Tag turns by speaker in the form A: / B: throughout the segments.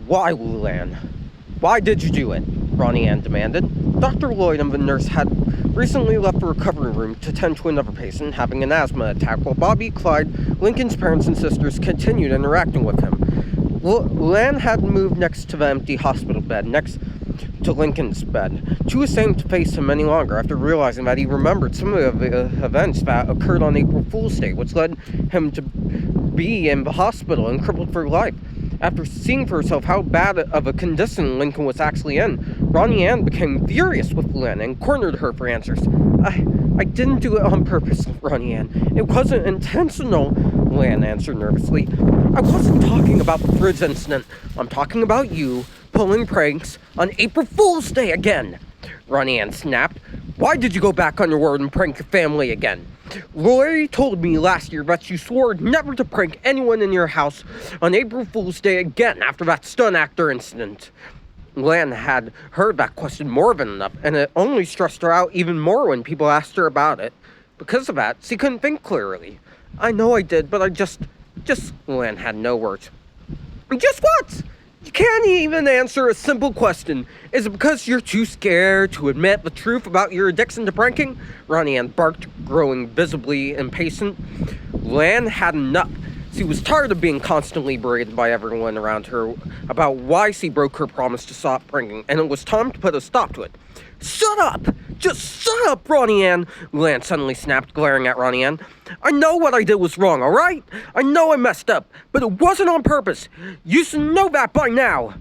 A: Why, Luan? Why did you do it? Ronnie Ann demanded. Dr. Lloyd and the nurse had recently left the recovery room to tend to another patient having an asthma attack while Bobby, Clyde, Lincoln's parents and sisters continued interacting with him. Luan had moved next to the empty hospital bed, next to Lincoln's bed, too ashamed to face him any longer after realizing that he remembered some of the events that occurred on April Fool's Day, which led him to be in the hospital and crippled for life. After seeing for herself how bad of a condition Lincoln was actually in, Ronnie Ann became furious with Luan and cornered her for answers. I didn't do it on purpose, Ronnie Ann. It wasn't intentional, Luan answered nervously. I wasn't talking about the fridge incident. I'm talking about you pulling pranks on April Fool's Day again, Ronnie Ann snapped. Why did you go back on your word and prank your family again? Roy told me last year that you swore never to prank anyone in your house on April Fool's Day again after that stunt actor incident. Luan had heard that question more than enough, and it only stressed her out even more when people asked her about it. Because of that, she couldn't think clearly. I know I did, but I just Luan had no words. Just what? You can't even answer a simple question. Is it because you're too scared to admit the truth about your addiction to pranking? Ronnie Ann barked, growing visibly impatient. Luan had enough. She was tired of being constantly berated by everyone around her about why she broke her promise to stop pranking, and it was time to put a stop to it. Shut up! Just shut up, Ronnie Ann! Luan suddenly snapped, glaring at Ronnie Ann. I know what I did was wrong, alright? I know I messed up, but it wasn't on purpose. You should know that by now.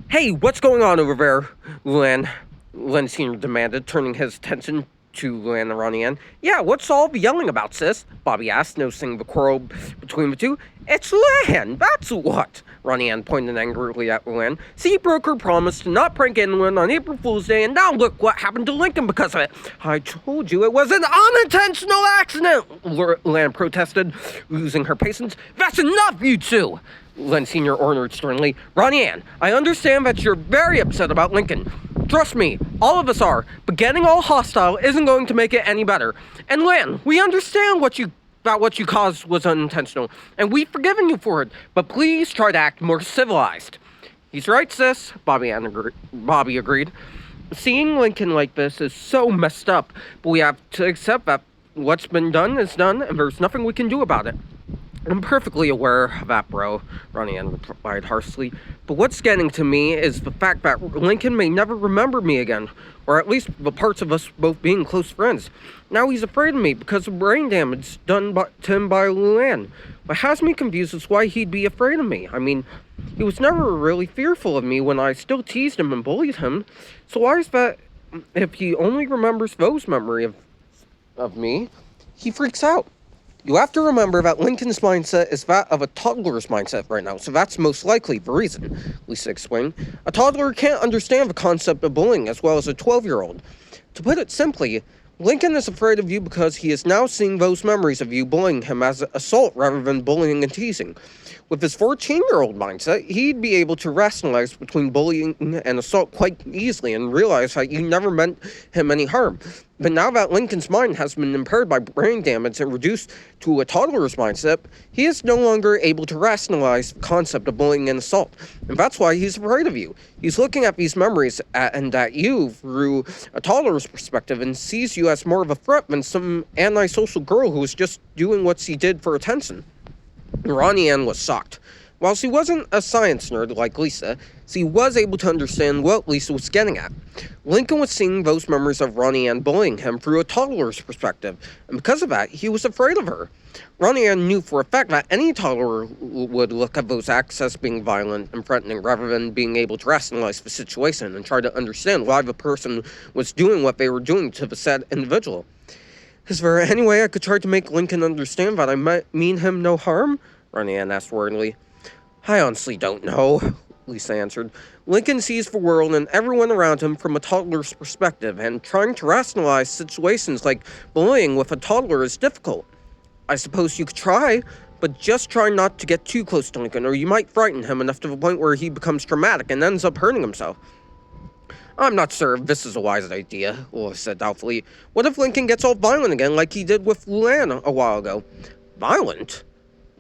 A: Hey, what's going on over there? Luan Sr. demanded, turning his attention to Luan and Ronnie Ann. Yeah, what's all the yelling about, sis? Bobby asked, noticing the quarrel between the two. It's Luan, that's what! Ronnie Ann pointed angrily at Luan. She broke her promise to not prank anyone on April Fool's Day, and now look what happened to Lincoln because of it. I told you it was an unintentional accident, Luan protested, losing her patience. That's enough, you two! Luan Sr. ordered sternly. Ronnie Ann, I understand that you're very upset about Lincoln. Trust me, all of us are, but getting all hostile isn't going to make it any better. And Luan, we understand what you caused was unintentional, and we've forgiven you for it, but please try to act more civilized. He's right, sis, Bobby agreed. Seeing Lincoln like this is so messed up, but we have to accept that what's been done is done, and there's nothing we can do about it. I'm perfectly aware of that, bro, Ronnie Ann replied harshly. But what's getting to me is the fact that Lincoln may never remember me again, or at least the parts of us both being close friends. Now he's afraid of me because of brain damage done to him by Luan. What has me confused is why he'd be afraid of me. I mean, he was never really fearful of me when I still teased him and bullied him. So why is that if he only remembers Vo's memory of me, he freaks out? You have to remember that Lincoln's mindset is that of a toddler's mindset right now, so that's most likely the reason, Lisa explained. A toddler can't understand the concept of bullying as well as a 12-year-old. To put it simply, Lincoln is afraid of you because he is now seeing those memories of you bullying him as assault rather than bullying and teasing. With his 14-year-old mindset, he'd be able to rationalize between bullying and assault quite easily and realize that you never meant him any harm. But now that Lincoln's mind has been impaired by brain damage and reduced to a toddler's mindset, he is no longer able to rationalize the concept of bullying and assault. And that's why he's afraid of you. He's looking at these memories and at you through a toddler's perspective and sees you as more of a threat than some antisocial girl who was just doing what she did for attention. Ronnie Ann was shocked. While she wasn't a science nerd like Lisa, she was able to understand what Lisa was getting at. Lincoln was seeing those memories of Ronnie Ann bullying him through a toddler's perspective, and because of that, he was afraid of her. Ronnie Ann knew for a fact that any toddler would look at those acts as being violent and threatening rather than being able to rationalize the situation and try to understand why the person was doing what they were doing to the said individual. Is there any way I could try to make Lincoln understand that I mean him no harm? Ronnie Ann asked worriedly. I honestly don't know, Lisa answered. Lincoln sees the world and everyone around him from a toddler's perspective, and trying to rationalize situations like bullying with a toddler is difficult. I suppose you could try, but just try not to get too close to Lincoln, or you might frighten him enough to the point where he becomes traumatic and ends up hurting himself. I'm not sure if this is a wise idea, Lois said doubtfully. What if Lincoln gets all violent again like he did with Luan a while ago? Violent?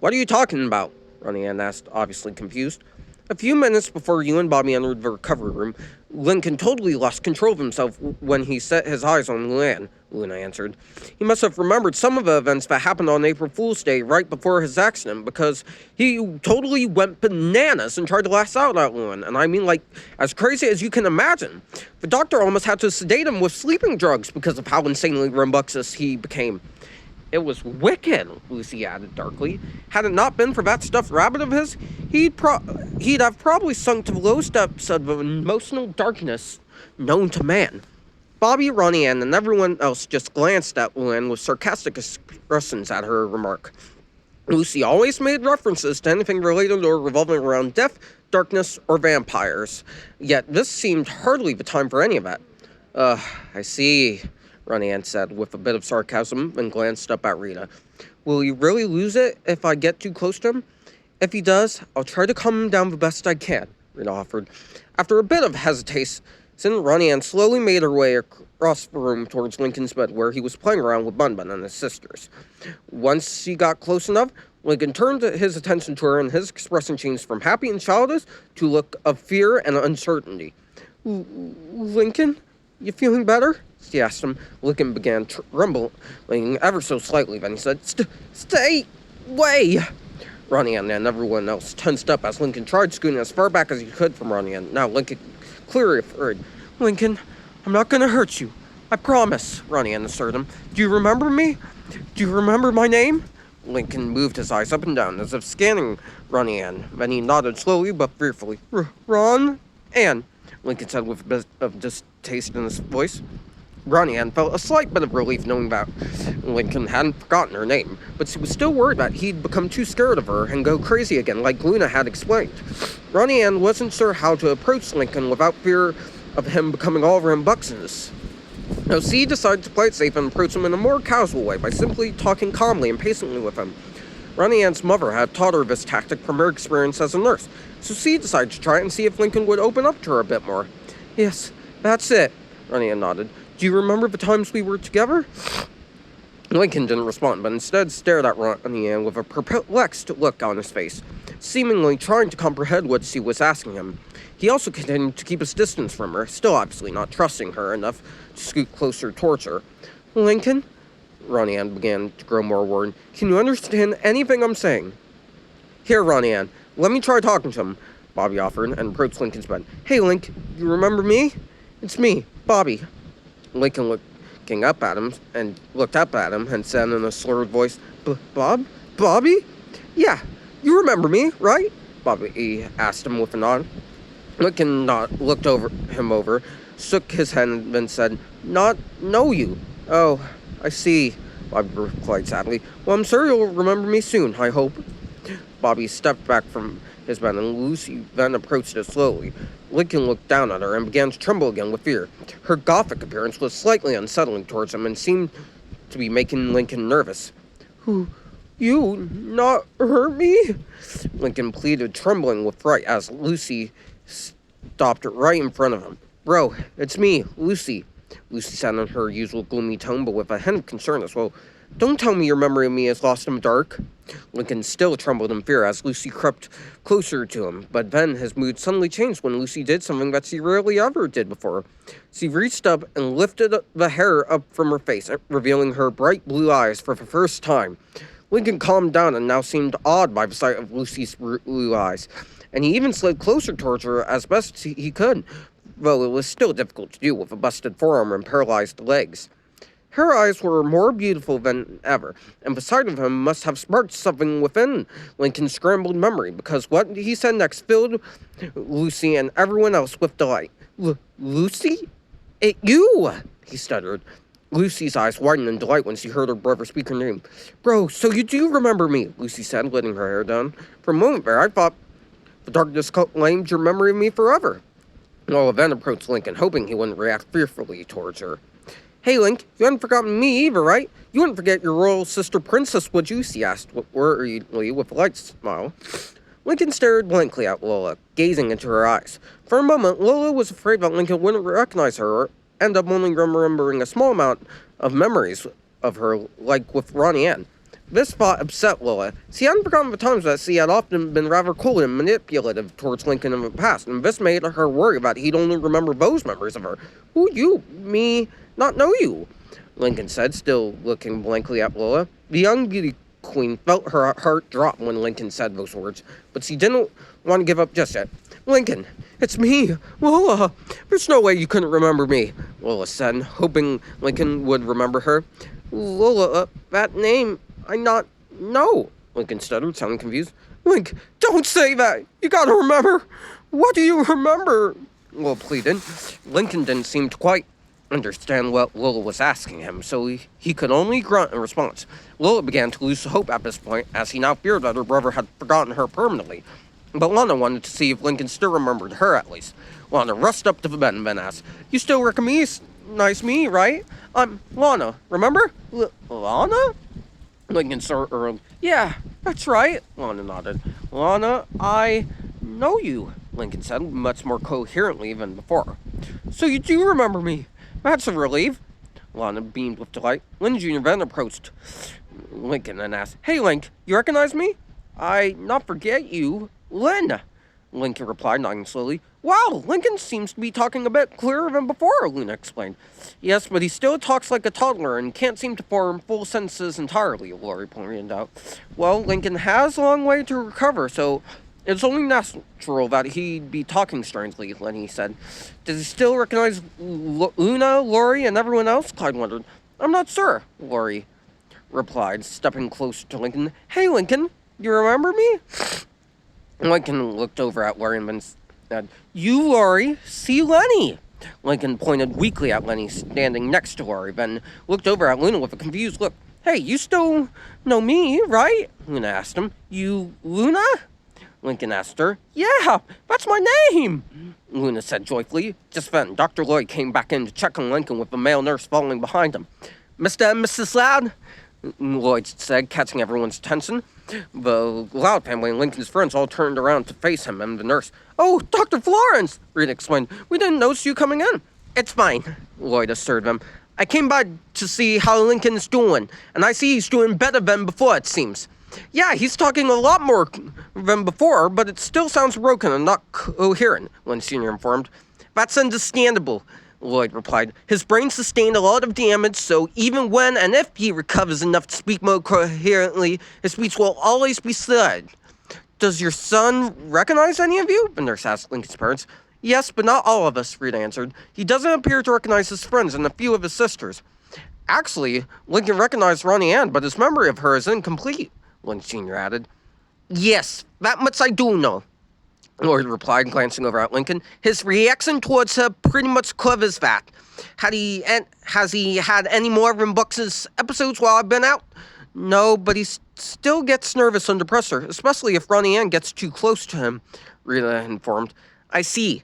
A: What are you talking about? Ronnie Ann asked, obviously confused. A few minutes before you and Bobby entered the recovery room, Lincoln totally lost control of himself when he set his eyes on Luan, Luna answered. He must have remembered some of the events that happened on April Fool's Day right before his accident, because he totally went bananas and tried to lash out at Luan, and I mean, like, as crazy as you can imagine. The doctor almost had to sedate him with sleeping drugs because of how insanely rambunctious he became. It was wicked, Lucy added darkly. Had it not been for that stuffed rabbit of his, he'd have probably sunk to the lowest depths of emotional darkness known to man. Bobby, Ronnie Ann, and everyone else just glanced at Luan with sarcastic expressions at her remark. Lucy always made references to anything related or revolving around death, darkness, or vampires, yet this seemed hardly the time for any of that. I see, Ronnie Ann said with a bit of sarcasm and glanced up at Rita. Will he really lose it if I get too close to him? If he does, I'll try to calm him down the best I can, Rita offered. After a bit of hesitation, Ronnie Ann slowly made her way across the room towards Lincoln's bed where he was playing around with Bun Bun and his sisters. Once she got close enough, Lincoln turned his attention to her and his expression changed from happy and childish to a look of fear and uncertainty. Lincoln, you feeling better? She asked him. Lincoln began trembling ever so slightly. Then he said, Stay away! Ronnie Ann and everyone else tensed up as Lincoln tried scooting as far back as he could from Ronnie Ann. Now Lincoln clearly afraid. Lincoln, I'm not going to hurt you. I promise, Ronnie Ann assured him. Do you remember me? Do you remember my name? Lincoln moved his eyes up and down as if scanning Ronnie Ann. Then he nodded slowly but fearfully. Ron Ann, Lincoln said with a bit of distaste in his voice. Ronnie Ann felt a slight bit of relief knowing that Lincoln hadn't forgotten her name, but she was still worried that he'd become too scared of her and go crazy again, like Luna had explained. Ronnie Ann wasn't sure how to approach Lincoln without fear of him becoming all rambunctious. So she decided to play it safe and approach him in a more casual way by simply talking calmly and patiently with him. Ronnie Ann's mother had taught her this tactic from her experience as a nurse, so she decided to try it and see if Lincoln would open up to her a bit more. Yes, that's it, Ronnie Ann nodded. Do you remember the times we were together? Lincoln didn't respond, but instead stared at Ronnie Ann with a perplexed look on his face, seemingly trying to comprehend what she was asking him. He also continued to keep his distance from her, still obviously not trusting her enough to scoot closer towards her. Lincoln? Ronnie Ann began to grow more worried. Can you understand anything I'm saying? Here, Ronnie Ann, let me try talking to him, Bobby offered, and approached Lincoln's bed. Hey, Link, you remember me? It's me, Bobby. Lincoln looked up at him and said in a slurred voice, Bobby? Yeah, you remember me, right? Bobby asked him with a nod. Lincoln looked him over, shook his head, and then said, Not know you. Oh, I see, Bobby replied sadly. Well, I'm sure you'll remember me soon, I hope. Bobby stepped back from his bed, and Lucy then approached it slowly. Lincoln looked down at her and began to tremble again with fear. Her gothic appearance was slightly unsettling towards him and seemed to be making Lincoln nervous. You not hurt me? Lincoln pleaded, trembling with fright as Lucy stopped right in front of him. Bro, it's me, Lucy. Lucy said in her usual gloomy tone, but with a hint of concern as well. Don't tell me your memory of me is lost in the dark. Lincoln still trembled in fear as Lucy crept closer to him, but then his mood suddenly changed when Lucy did something that she rarely ever did before. She reached up and lifted the hair up from her face, revealing her bright blue eyes for the first time. Lincoln calmed down and now seemed awed by the sight of Lucy's blue eyes, and he even slid closer towards her as best he could, though it was still difficult to do with a busted forearm and paralyzed legs. Her eyes were more beautiful than ever, and the sight of him must have sparked something within Lincoln's scrambled memory, because what he said next filled Lucy and everyone else with delight. Lucy? It you! He stuttered. Lucy's eyes widened in delight when she heard her brother speak her name. Bro, so you do remember me, Lucy said, letting her hair down. For a moment there, I thought the darkness claimed your memory of me forever. Lola then approached Lincoln, hoping he wouldn't react fearfully towards her. Hey, Link, you hadn't forgotten me either, right? You wouldn't forget your royal sister princess, would you? She asked worriedly with a light smile. Lincoln stared blankly at Lola, gazing into her eyes. For a moment, Lola was afraid that Lincoln wouldn't recognize her or end up only remembering a small amount of memories of her, like with Ronnie Ann. This thought upset Lola. She hadn't forgotten the times that she had often been rather cold and manipulative towards Lincoln in the past, and this made her worry that he'd only remember those memories of her. Who you? Me? Not know you? Lincoln said, still looking blankly at Lola. The young beauty queen felt her heart drop when Lincoln said those words, but she didn't want to give up just yet. Lincoln, it's me, Lola. There's no way you couldn't remember me, Lola said, hoping Lincoln would remember her. Lola, that name, I not know, Lincoln stuttered, sounding confused. Link, don't say that. You gotta remember. What do you remember? Lola pleaded. Lincoln didn't seem to quite understand what Lola was asking him, so he could only grunt in response. Lola began to lose hope at this point, as he now feared that her brother had forgotten her permanently. But Lana wanted to see if Lincoln still remembered her, at least. Lana rushed up to the bed and then asked, You still recognize me, right? I'm Lana, remember? Lana? Lincoln started. Yeah, that's right, Lana nodded. Lana, I know you, Lincoln said, much more coherently than before. So you do remember me. That's a relief. Lana beamed with delight. Lynn Jr. then approached Lincoln and asked, Hey, Link, you recognize me? I not forget you. Lynn, Lincoln replied, nodding slowly. Wow, Lincoln seems to be talking a bit clearer than before, Luna explained. Yes, but he still talks like a toddler and can't seem to form full sentences entirely, Lori pointed out. Well, Lincoln has a long way to recover, so it's only natural that he'd be talking strangely, Lenny said. Does he still recognize Luna, Lori, and everyone else? Clyde wondered. I'm not sure, Lori replied, stepping closer to Lincoln. Hey, Lincoln, you remember me? Lincoln looked over at Lori and then said, You, Lori, see Lenny. Lincoln pointed weakly at Lenny standing next to Lori, then looked over at Luna with a confused look. Hey, you still know me, right? Luna asked him. You, Luna? Lincoln asked her. Yeah, that's my name, Luna said joyfully. Just then, Dr. Lloyd came back in to check on Lincoln with a male nurse following behind him. Mr. and Mrs. Loud, Lloyd said, catching everyone's attention. The Loud family and Lincoln's friends all turned around to face him and the nurse. Oh, Dr. Florence, Rita explained. We didn't notice you coming in. It's fine, Lloyd assured them. I came by to see how Lincoln's doing, and I see he's doing better than before, it seems. Yeah, he's talking a lot more than before, but it still sounds broken and not coherent, Lynn Sr. informed. That's understandable, Lloyd replied. His brain sustained a lot of damage, so even when and if he recovers enough to speak more coherently, his speech will always be slurred. Does your son recognize any of you? The nurse asked Lincoln's parents. Yes, but not all of us, Rita answered. He doesn't appear to recognize his friends and a few of his sisters. Actually, Lincoln recognized Ronnie Ann, but his memory of her is incomplete, Lynn Sr. added. Yes, that much I do know, Lloyd replied, glancing over at Lincoln. His reaction towards her pretty much covers that. Has he had any more rambunctious episodes while I've been out? No, but he still gets nervous under pressure, especially if Ronnie Ann gets too close to him, Rita informed. I see.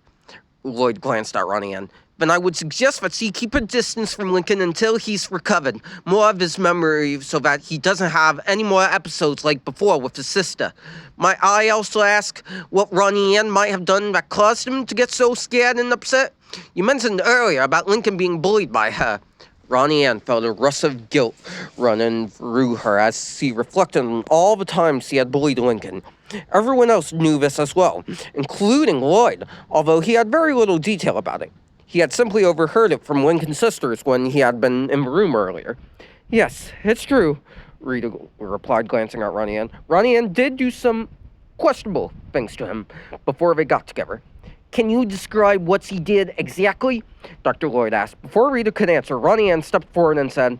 A: Lloyd glanced at Ronnie Ann. Then I would suggest that she keep her distance from Lincoln until he's recovered more of his memory so that he doesn't have any more episodes like before with his sister. Might I also ask what Ronnie Ann might have done that caused him to get so scared and upset? You mentioned earlier about Lincoln being bullied by her. Ronnie Ann felt a rush of guilt running through her as she reflected on all the times she had bullied Lincoln. Everyone else knew this as well, including Lloyd, although he had very little detail about it. He had simply overheard it from Lincoln's sisters when he had been in the room earlier. Yes, it's true, Rita replied, glancing at Ronnie Ann. Ronnie Ann did do some questionable things to him before they got together. Can you describe what she did exactly? Dr. Lloyd asked. Before Rita could answer, Ronnie Ann stepped forward and said,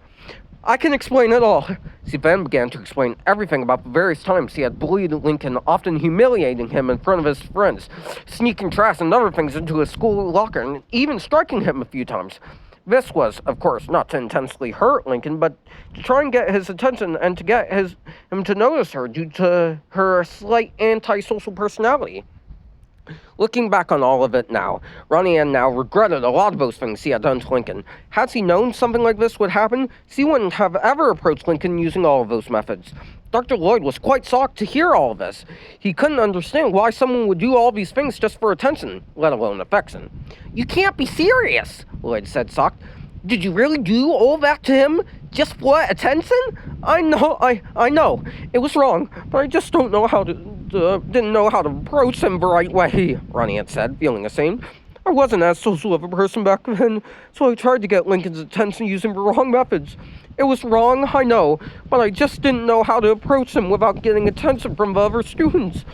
A: I can explain it all. She then began to explain everything about the various times he had bullied Lincoln, often humiliating him in front of his friends, sneaking trash and other things into his school locker, and even striking him a few times. This was, of course, not to intensely hurt Lincoln, but to try and get his attention and to get him to notice her due to her slight antisocial personality. Looking back on all of it now, Ronnie Ann now regretted a lot of those things he had done to Lincoln. Had she known something like this would happen, she wouldn't have ever approached Lincoln using all of those methods. Dr. Lloyd was quite shocked to hear all of this. He couldn't understand why someone would do all these things just for attention, let alone affection. You can't be serious, Lloyd said, shocked. Did you really do all that to him? Just what? Attention? I know. It was wrong, but I just don't know how to, didn't know how to approach him the right way, Ronnie had said, feeling ashamed. I wasn't as social of a person back then, so I tried to get Lincoln's attention using the wrong methods. It was wrong, I know, but I just didn't know how to approach him without getting attention from the other students.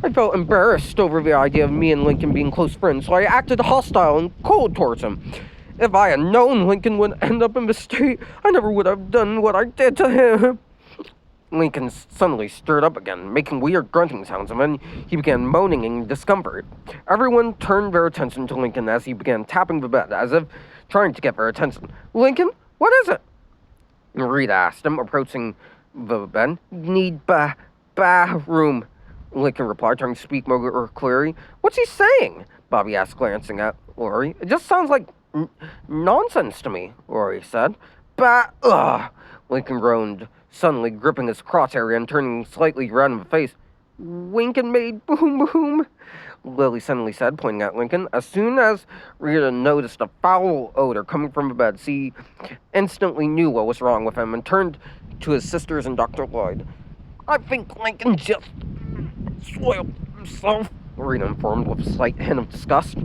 A: I felt embarrassed over the idea of me and Lincoln being close friends, so I acted hostile and cold towards him. If I had known Lincoln would end up in this state, I never would have done what I did to him. Lincoln suddenly stirred up again, making weird grunting sounds, and then he began moaning in discomfort. Everyone turned their attention to Lincoln as he began tapping the bed, as if trying to get their attention. Lincoln, what is it? Rita asked him, approaching the bed. Need bathroom, Lincoln replied, trying to speak more clearly. What's he saying? Bobby asked, glancing at Lori. It just sounds like nonsense to me, Lori said. Ugh, Lincoln groaned, suddenly gripping his crotch area and turning slightly red in the face. Lincoln made boom boom, Lily suddenly said, pointing at Lincoln. As soon as Rita noticed a foul odor coming from the bed, she instantly knew what was wrong with him and turned to his sisters and Dr. Lloyd. I think Lincoln just soiled himself, Rita informed with a slight hint of disgust.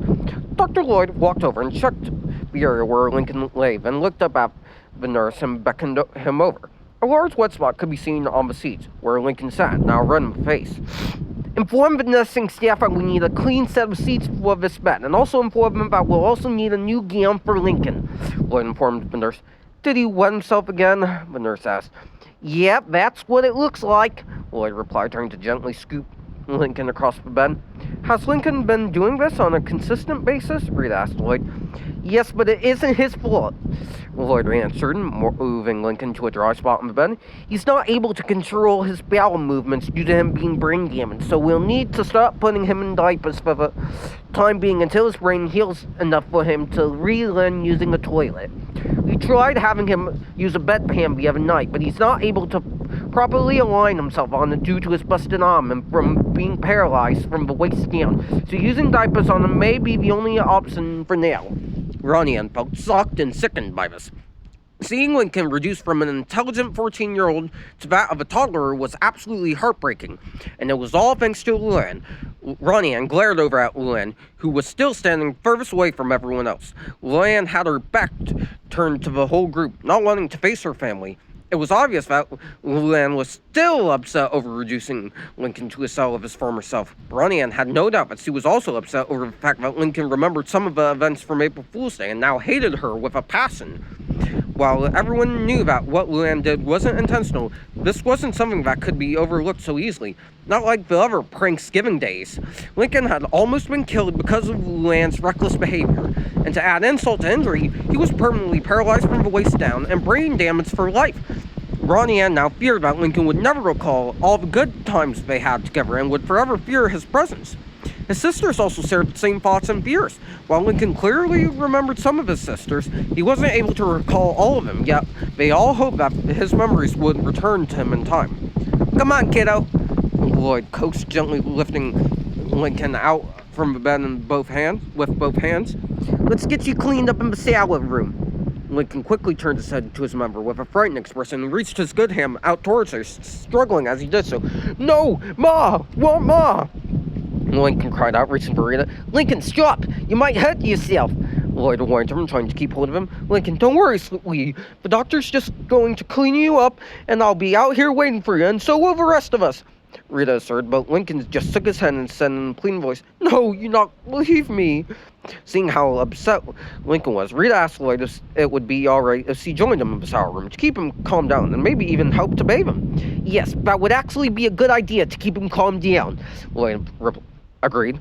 A: Dr. Lloyd walked over and checked the area where Lincoln lay, then looked up at the nurse and beckoned him over. A large wet spot could be seen on the seat where Lincoln sat, now red in the face. Inform the nursing staff that we need a clean set of seats for this bed, and also inform them that we'll also need a new gown for Lincoln, Lloyd informed the nurse. Did he wet himself again? The nurse asked. Yep, that's what it looks like, Lloyd replied, trying to gently scoop Lincoln across the bed. Has Lincoln been doing this on a consistent basis? Rita asked Lloyd. Yes, but it isn't his fault, Lloyd answered, moving Lincoln to a dry spot on the bed. He's not able to control his bowel movements due to him being brain damaged, so we'll need to stop putting him in diapers for the time being until his brain heals enough for him to relearn using a toilet. We tried having him use a bedpan the other night, but he's not able to properly align himself on it due to his busted arm and from being paralyzed from the waist down, so using diapers on him may be the only option for now. Ronnie Ann felt shocked and sickened by this. Seeing Lincoln reduced from an intelligent 14-year-old to that of a toddler was absolutely heartbreaking, and it was all thanks to Luan. Ronnie Ann glared over at Luan, who was still standing furthest away from everyone else. Luan had her back turned to the whole group, not wanting to face her family. It was obvious that Luan was still upset over reducing Lincoln to a cell of his former self. Ronnie Ann had no doubt that she was also upset over the fact that Lincoln remembered some of the events from April Fool's Day and now hated her with a passion. While everyone knew that what Luan did wasn't intentional, this wasn't something that could be overlooked so easily. Not like the other Pranksgiving days. Lincoln had almost been killed because of Luan's reckless behavior. And to add insult to injury, he was permanently paralyzed from the waist down and brain damaged for life. Ronnie Ann now feared that Lincoln would never recall all the good times they had together and would forever fear his presence. His sisters also shared the same thoughts and fears. While Lincoln clearly remembered some of his sisters, he wasn't able to recall all of them, yet they all hoped that his memories would return to him in time. Come on, kiddo, Lloyd coaxed, gently lifting Lincoln out from the bed with both hands. Let's get you cleaned up in the salad room. Lincoln quickly turned his head to his member with a frightened expression and reached his good hand out towards her, struggling as he did so. No! Ma! Won't Ma! Lincoln cried out, reaching for Rita. Lincoln, stop! You might hurt yourself! Lloyd warned him, trying to keep hold of him. Lincoln, don't worry, sweetie. The doctor's just going to clean you up, and I'll be out here waiting for you, and so will the rest of us. Rita asserted, but Lincoln just shook his head and said in a pleading voice, No, you not believe me. Seeing how upset Lincoln was, Rita asked Lloyd if it would be alright if she joined him in the shower room to keep him calmed down and maybe even help to bathe him. Yes, that would actually be a good idea to keep him calmed down, Lloyd agreed.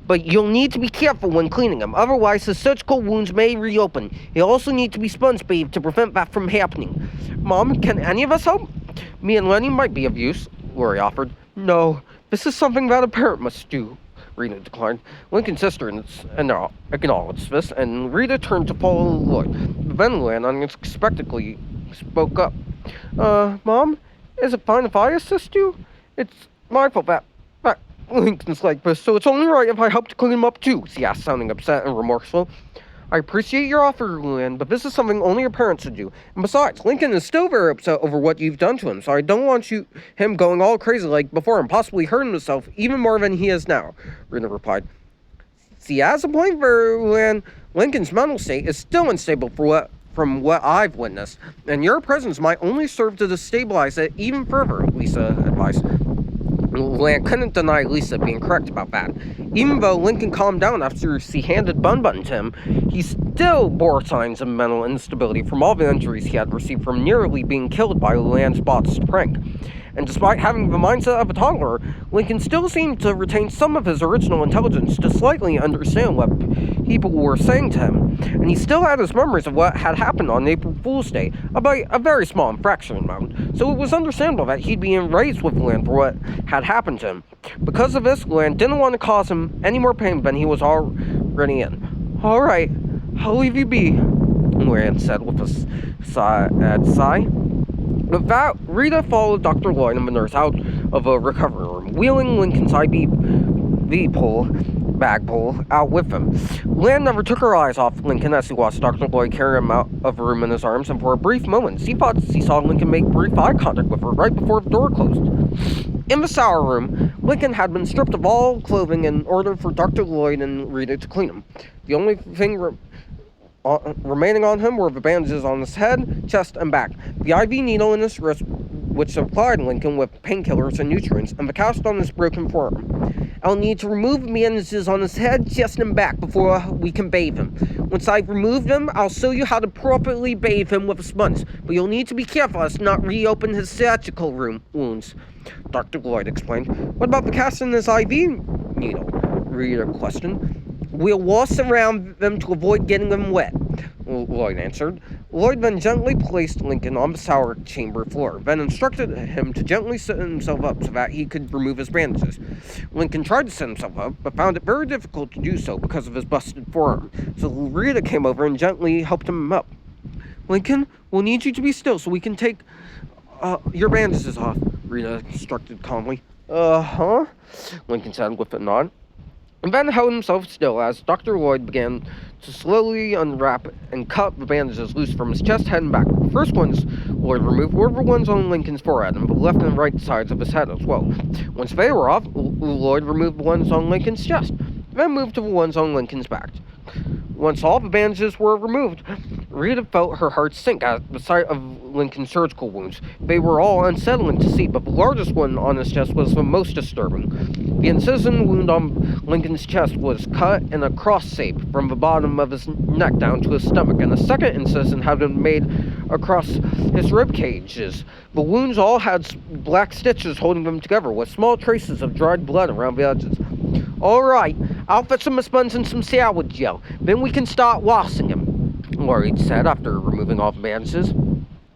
A: But you'll need to be careful when cleaning him, otherwise his surgical wounds may reopen. He'll also need to be sponge bathed to prevent that from happening. Mom, can any of us help? Me and Lenny might be of use, Lori offered. No, this is something that a parent must do, Rita declined. Lincoln's sister acknowledged this, and Rita turned to follow Lloyd. But then Luan unexpectedly spoke up. Mom, is it fine if I assist you? It's my fault that Lincoln's like this, so it's only right if I help to clean him up too, she asked, sounding upset and remorseful. I appreciate your offer, Luan, but this is something only your parents would do. And besides, Lincoln is still very upset over what you've done to him, so I don't want him going all crazy like before and possibly hurting himself even more than he is now, Rita replied. See, as a point for Luan, Lincoln's mental state is still unstable from what I've witnessed, and your presence might only serve to destabilize it even further, Lisa advised. Luan couldn't deny Lisa being correct about that. Even though Lincoln calmed down after she handed Bun Bun to him, he still bore signs of mental instability from all the injuries he had received from nearly being killed by Luan's botched prank. And despite having the mindset of a toddler, Lincoln still seemed to retain some of his original intelligence to slightly understand what people were saying to him. And he still had his memories of what had happened on April Fool's Day, about a very small infraction amount. So it was understandable that he'd be enraged with Luan for what had happened to him. Because of this, Luan didn't want to cause him any more pain than he was already in. Alright, I'll leave you be, Luan said with a sad sigh. With that, Rita followed Dr. Lloyd and the nurse out of a recovery room, wheeling Lincoln's IV bag pull out with him. Luan never took her eyes off Lincoln as he watched Dr. Lloyd carry him out of the room in his arms, and for a brief moment, she thought she saw Lincoln make brief eye contact with her right before the door closed. In the shower room, Lincoln had been stripped of all clothing in order for Dr. Lloyd and Rita to clean him. The only thing remaining on him were the bandages on his head, chest, and back, the IV needle in his wrist, which supplied Lincoln with painkillers and nutrients, and the cast on his broken forearm. I'll need to remove the bandages on his head, chest, and back before we can bathe him. Once I've removed them, I'll show you how to properly bathe him with a sponge, but you'll need to be careful as to not reopen his surgical wounds, Dr. Lloyd explained. What about the cast in his IV needle? Rita questioned. We'll wash around them to avoid getting them wet, Lloyd answered. Lloyd then gently placed Lincoln on the shower chamber floor, then instructed him to gently sit himself up so that he could remove his bandages. Lincoln tried to sit himself up, but found it very difficult to do so because of his busted forearm, so Rita came over and gently helped him up. Lincoln, we'll need you to be still so we can take your bandages off, Rita instructed calmly. Uh-huh, Lincoln said with a nod. And then held himself still as Dr. Lloyd began to slowly unwrap and cut the bandages loose from his chest, head, and back. The first ones Lloyd removed were the ones on Lincoln's forehead and the left and right sides of his head as well. Once they were off, Lloyd removed the ones on Lincoln's chest, then moved to the ones on Lincoln's back. Once all the bandages were removed, Rita felt her heart sink at the sight of Lincoln's surgical wounds. They were all unsettling to see, but the largest one on his chest was the most disturbing. The incision wound on Lincoln's chest was cut in a cross shape from the bottom of his neck down to his stomach, and a second incision had been made across his rib cages. The wounds all had black stitches holding them together, with small traces of dried blood around the edges. Alright, I'll fetch some sponge and some shower gel. Then we can start washing him, Lloyd said after removing all the bandages.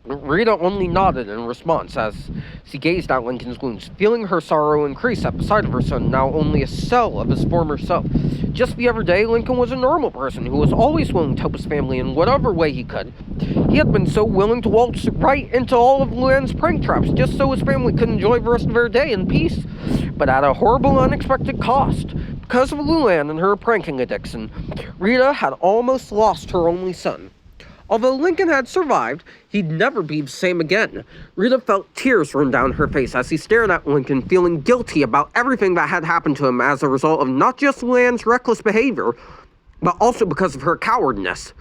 A: Rita only nodded in response as she gazed at Lincoln's wounds, feeling her sorrow increase at the sight of her son, now only a shell of his former self. Just the other day, Lincoln was a normal person who was always willing to help his family in whatever way he could. He had been so willing to waltz right into all of Luan's prank traps just so his family could enjoy the rest of their day in peace, but at a horrible, unexpected cost. Because of Luan and her pranking addiction, Rita had almost lost her only son. Although Lincoln had survived, he'd never be the same again. Rita felt tears run down her face as he stared at Lincoln, feeling guilty about everything that had happened to him as a result of not just Luan's reckless behavior, but also because of her cowardness.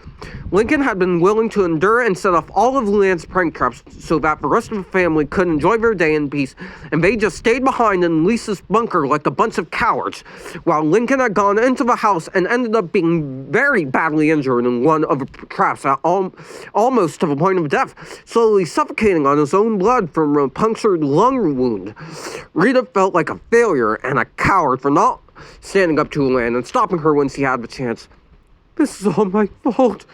A: Lincoln had been willing to endure and set off all of Luan's prank traps so that the rest of the family could enjoy their day in peace, and they just stayed behind in Lisa's bunker like a bunch of cowards, while Lincoln had gone into the house and ended up being very badly injured in one of the traps at almost to the point of death, slowly suffocating on his own blood from a punctured lung wound. Rita felt like a failure and a coward for not standing up to Luan and stopping her when she had the chance. This is all my fault,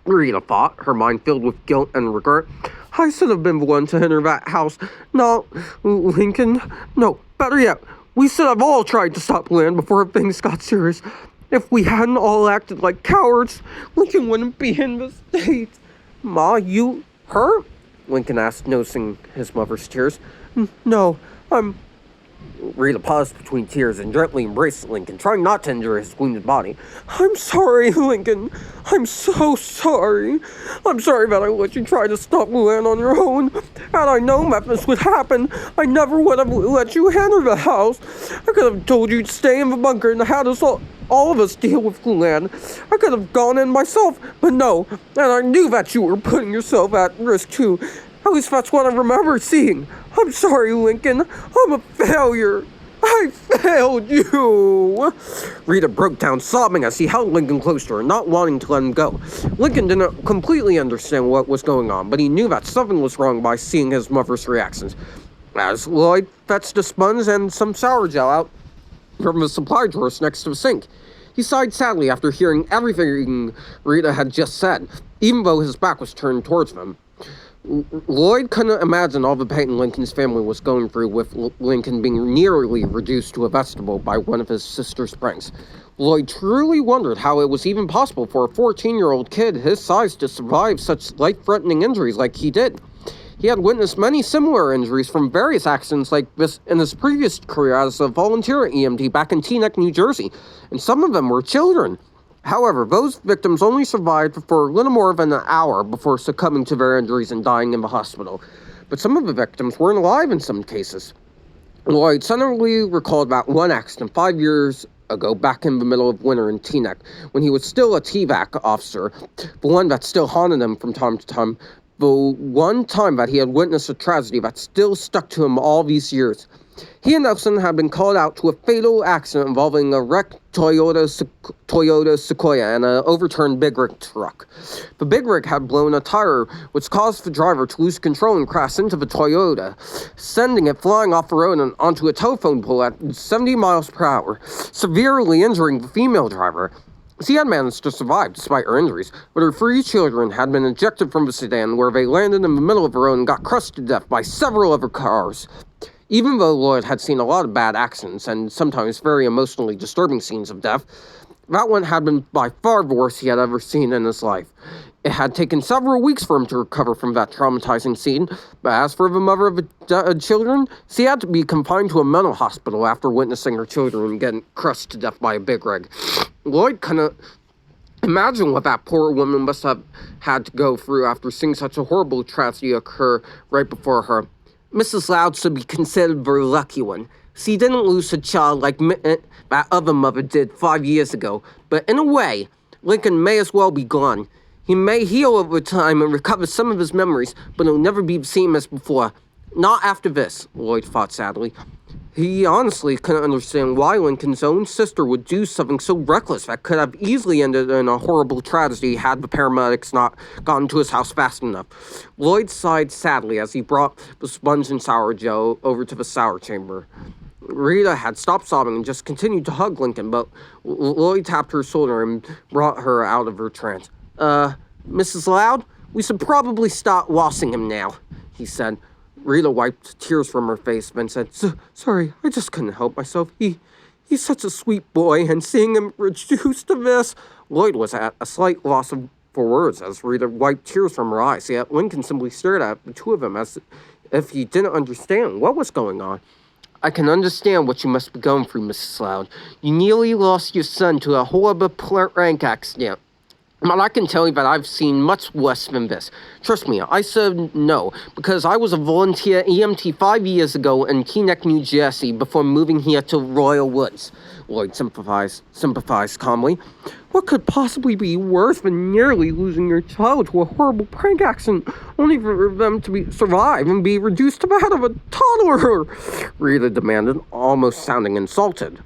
A: Rita thought, her mind filled with guilt and regret. I should have been the one to enter that house, not Lincoln. No, better yet, we should have all tried to stop Luan before things got serious. If we hadn't all acted like cowards, Lincoln wouldn't be in this state. Ma, you hurt? Lincoln asked, noticing his mother's tears. No, I'm Rita paused between tears and gently embraced Lincoln, trying not to injure his wounded body. I'm sorry, Lincoln. I'm so sorry. I'm sorry that I let you try to stop Luan on your own. Had I known that this would happen, I never would have let you enter the house. I could have told you to stay in the bunker and had us all of us deal with Luan. I could have gone in myself, but no. And I knew that you were putting yourself at risk too. At least that's what I remember seeing. I'm sorry, Lincoln. I'm a failure. I failed you. Rita broke down sobbing as he held Lincoln close to her, not wanting to let him go. Lincoln didn't completely understand what was going on, but he knew that something was wrong by seeing his mother's reactions. As Lloyd fetched the sponge and some sour gel out from the supply drawers next to the sink, he sighed sadly after hearing everything Rita had just said, even though his back was turned towards them. Lloyd couldn't imagine all the pain Lincoln's family was going through with Lincoln being nearly reduced to a vegetable by one of his sister's pranks. Lloyd truly wondered how it was even possible for a 14-year-old kid his size to survive such life-threatening injuries like he did. He had witnessed many similar injuries from various accidents like this in his previous career as a volunteer EMT back in Teaneck, New Jersey, and some of them were children. However, those victims only survived for a little more than an hour before succumbing to their injuries and dying in the hospital. But some of the victims weren't alive in some cases. Lloyd suddenly recalled about one accident 5 years ago back in the middle of winter in Teaneck, when he was still a TVAC officer, the one that still haunted him from time to time, the one time that he had witnessed a tragedy that still stuck to him all these years. He and Nelson had been called out to a fatal accident involving a wrecked Toyota Sequoia and an overturned big rig truck. The big rig had blown a tire, which caused the driver to lose control and crash into the Toyota, sending it flying off the road and onto a telephone pole at 70 miles per hour, severely injuring the female driver. She had managed to survive despite her injuries, but her 3 children had been ejected from the sedan where they landed in the middle of the road and got crushed to death by several other cars. Even though Lloyd had seen a lot of bad accidents and sometimes very emotionally disturbing scenes of death, that one had been by far the worst he had ever seen in his life. It had taken several weeks for him to recover from that traumatizing scene, but as for the mother of the children, she had to be confined to a mental hospital after witnessing her children getting crushed to death by a big rig. Lloyd couldn't imagine what that poor woman must have had to go through after seeing such a horrible tragedy occur right before her. Mrs. Loud should be considered the lucky one. She didn't lose her child like that other mother did 5 years ago, but in a way, Lincoln may as well be gone. He may heal over time and recover some of his memories, but he'll never be the same as before. Not after this, Lloyd thought sadly. He honestly couldn't understand why Lincoln's own sister would do something so reckless that could have easily ended in a horrible tragedy had the paramedics not gotten to his house fast enough. Lloyd sighed sadly as he brought the sponge and sour gel over to the sour chamber. Rita had stopped sobbing and just continued to hug Lincoln, but Lloyd tapped her shoulder and brought her out of her trance. Mrs. Loud, we should probably stop washing him now, he said. Rita wiped tears from her face, then said, Sorry, I just couldn't help myself. He's such a sweet boy, and seeing him reduced to this..." Lloyd was at a slight loss for words as Rita wiped tears from her eyes, yet Lincoln simply stared at the two of them as if he didn't understand what was going on. "I can understand what you must be going through, Mrs. Loud. You nearly lost your son to a horrible rank accident. But I can tell you that I've seen much worse than this. Trust me, I said no, because I was a volunteer EMT 5 years ago in Teaneck, New Jersey, before moving here to Royal Woods," Lloyd sympathized calmly. "What could possibly be worse than nearly losing your child to a horrible prank accident, only for them to survive and be reduced to the head of a toddler?" Rita demanded, almost sounding insulted.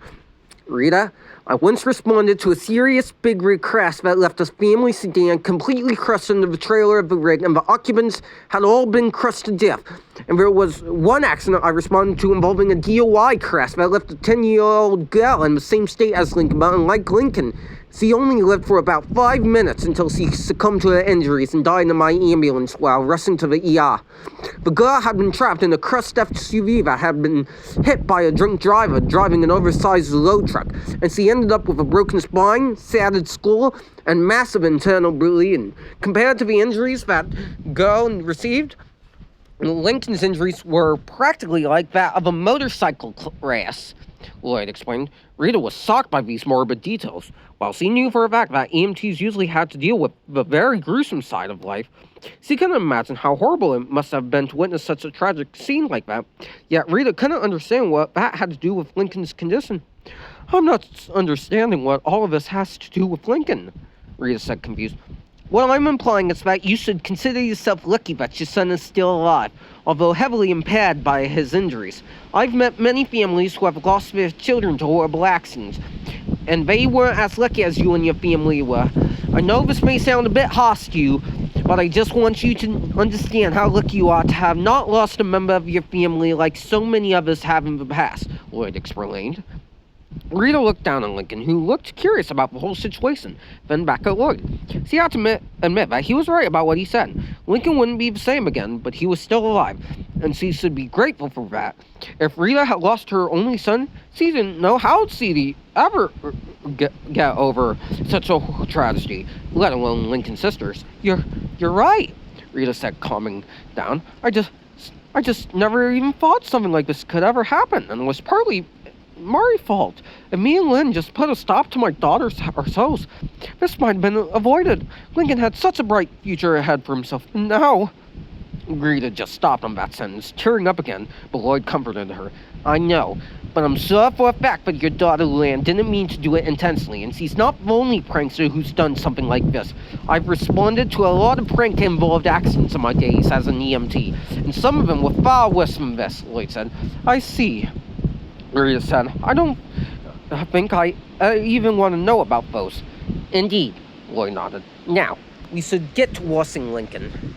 A: "Rita, I once responded to a serious big rig crash that left a family sedan completely crushed into the trailer of the rig, and the occupants had all been crushed to death. And there was one accident I responded to involving a DUI crash that left a 10-year-old girl in the same state as Lincoln, but unlike Lincoln, she only lived for about 5 minutes until she succumbed to her injuries and died in my ambulance while rushing to the ER. The girl had been trapped in a crushed SUV that had been hit by a drunk driver driving an oversized load truck, and she ended up with a broken spine, shattered skull, and massive internal bleeding. Compared to the injuries that girl received, Lincoln's injuries were practically like that of a motorcycle crash, Lloyd explained. Rita was shocked by these morbid details. While she knew for a fact that EMTs usually had to deal with the very gruesome side of life, she couldn't imagine how horrible it must have been to witness such a tragic scene like that. Yet Rita couldn't understand what that had to do with Lincoln's condition. I'm not understanding what all of this has to do with Lincoln, Rita said, confused. What I'm implying is that you should consider yourself lucky that your son is still alive, although heavily impaired by his injuries. I've met many families who have lost their children to horrible accidents, and they weren't as lucky as you and your family were. I know this may sound a bit harsh to you, but I just want you to understand how lucky you are to have not lost a member of your family like so many others have in the past, Lloyd explained. Rita looked down at Lincoln, who looked curious about the whole situation, then back at Lloyd. She had to admit that he was right about what he said. Lincoln wouldn't be the same again, but he was still alive, and she should be grateful for that. If Rita had lost her only son, she didn't know how she'd ever get over such a tragedy, let alone Lincoln's sisters. You're right, Rita said, calming down. I just never even thought something like this could ever happen, and it was partly Murray's fault. If me and Lynn just put a stop to my daughter's ourselves, this might have been avoided. Lincoln had such a bright future ahead for himself, and now... Rita just stopped on that sentence, tearing up again, but Lloyd comforted her. I know, but I'm sure for a fact that your daughter Luan didn't mean to do it intentionally, and she's not the only prankster who's done something like this. I've responded to a lot of prank-involved accidents in my days as an EMT, and some of them were far worse than this, Lloyd said. I see. Rita said, I don't think I even want to know about those. Indeed, Lloyd nodded. Now, we should get to Washing Lincoln.